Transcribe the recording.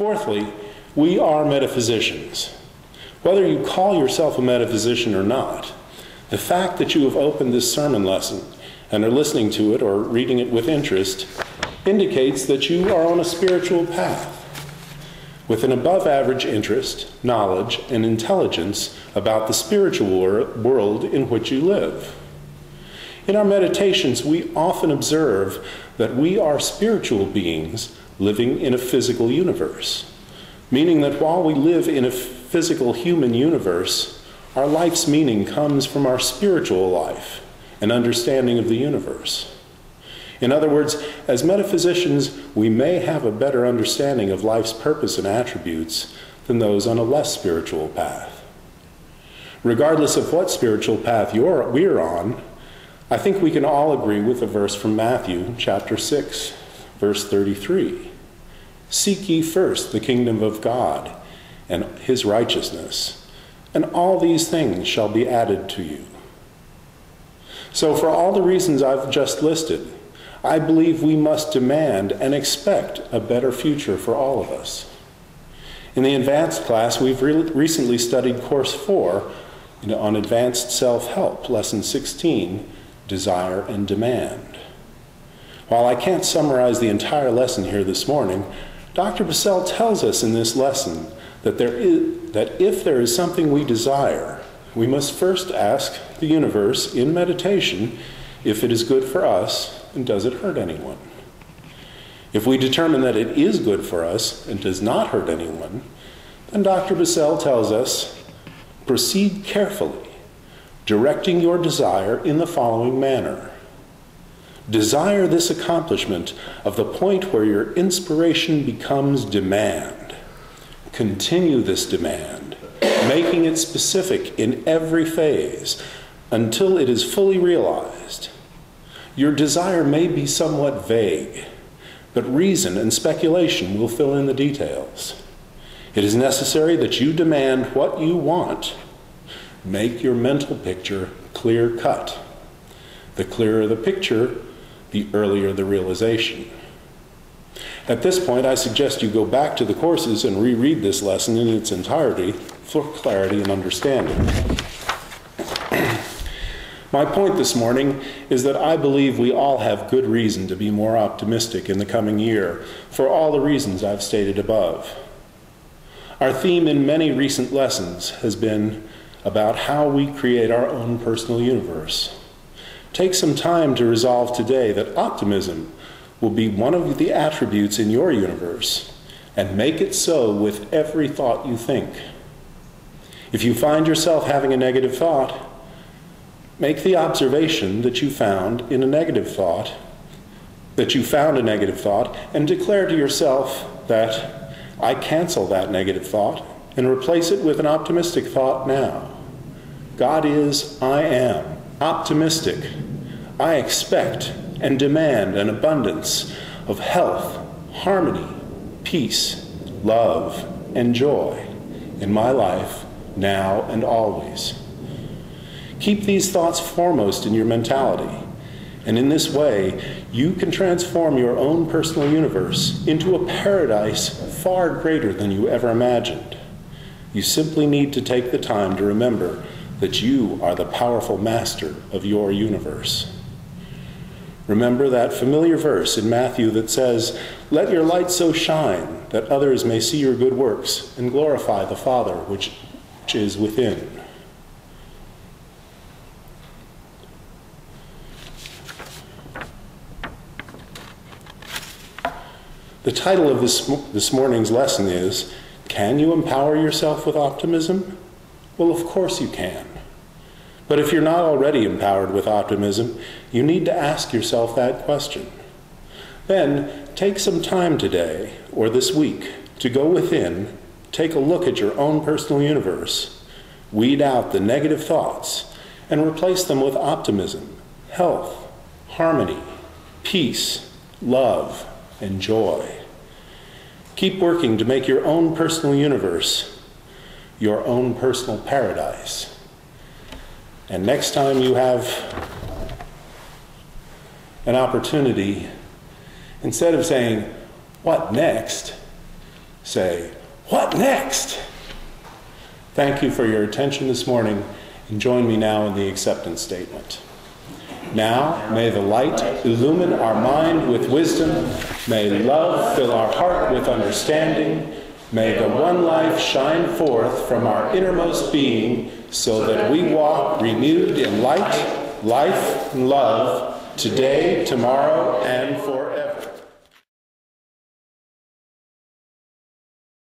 Fourthly, we are metaphysicians. Whether you call yourself a metaphysician or not, the fact that you have opened this sermon lesson and are listening to it or reading it with interest indicates that you are on a spiritual path with an above-average interest, knowledge, and intelligence about the spiritual world in which you live. In our meditations, we often observe that we are spiritual beings living in a physical universe, meaning that while we live in a physical human universe, our life's meaning comes from our spiritual life and understanding of the universe. In other words, as metaphysicians, we may have a better understanding of life's purpose and attributes than those on a less spiritual path. Regardless of what spiritual path we're on, I think we can all agree with a verse from Matthew chapter 6, verse 33. Seek ye first the kingdom of God and his righteousness, and all these things shall be added to you. So for all the reasons I've just listed, I believe we must demand and expect a better future for all of us. In the advanced class, we've recently studied Course 4 on Advanced Self-Help, Lesson 16, Desire and Demand. While I can't summarize the entire lesson here this morning, Dr. Bassell tells us in this lesson that if there is something we desire, we must first ask the universe in meditation if it is good for us and does it hurt anyone. If we determine that it is good for us and does not hurt anyone, then Dr. Bassell tells us, proceed carefully, directing your desire in the following manner. Desire this accomplishment of the point where your inspiration becomes demand. Continue this demand, making it specific in every phase until it is fully realized. Your desire may be somewhat vague, but reason and speculation will fill in the details. It is necessary that you demand what you want. Make your mental picture clear-cut. The clearer the picture, the earlier the realization. At this point, I suggest you go back to the courses and reread this lesson in its entirety for clarity and understanding. My point this morning is that I believe we all have good reason to be more optimistic in the coming year for all the reasons I've stated above. Our theme in many recent lessons has been about how we create our own personal universe. Take some time to resolve today that optimism will be one of the attributes in your universe, and make it so with every thought you think. If you find yourself having a negative thought, make the observation that you found a negative thought, and declare to yourself that I cancel that negative thought and replace it with an optimistic thought now. God is, I am, optimistic. I expect and demand an abundance of health, harmony, peace, love, and joy in my life now and always. Keep these thoughts foremost in your mentality, and in this way, you can transform your own personal universe into a paradise far greater than you ever imagined. You simply need to take the time to remember that you are the powerful master of your universe. Remember that familiar verse in Matthew that says, "Let your light so shine that others may see your good works and glorify the Father which is within." The title of this morning's lesson is, Can you empower yourself with optimism? Well, of course you can. But if you're not already empowered with optimism, you need to ask yourself that question. Then, take some time today, or this week, to go within, take a look at your own personal universe, weed out the negative thoughts, and replace them with optimism, health, harmony, peace, love, and joy. Keep working to make your own personal universe your own personal paradise. And next time you have an opportunity, instead of saying, "What next?" say, "What next?" Thank you for your attention this morning, and join me now in the acceptance statement. Now, may the light illumine our mind with wisdom. May love fill our heart with understanding. May the one life shine forth from our innermost being so that we walk renewed in light, life, and love today, tomorrow, and forever.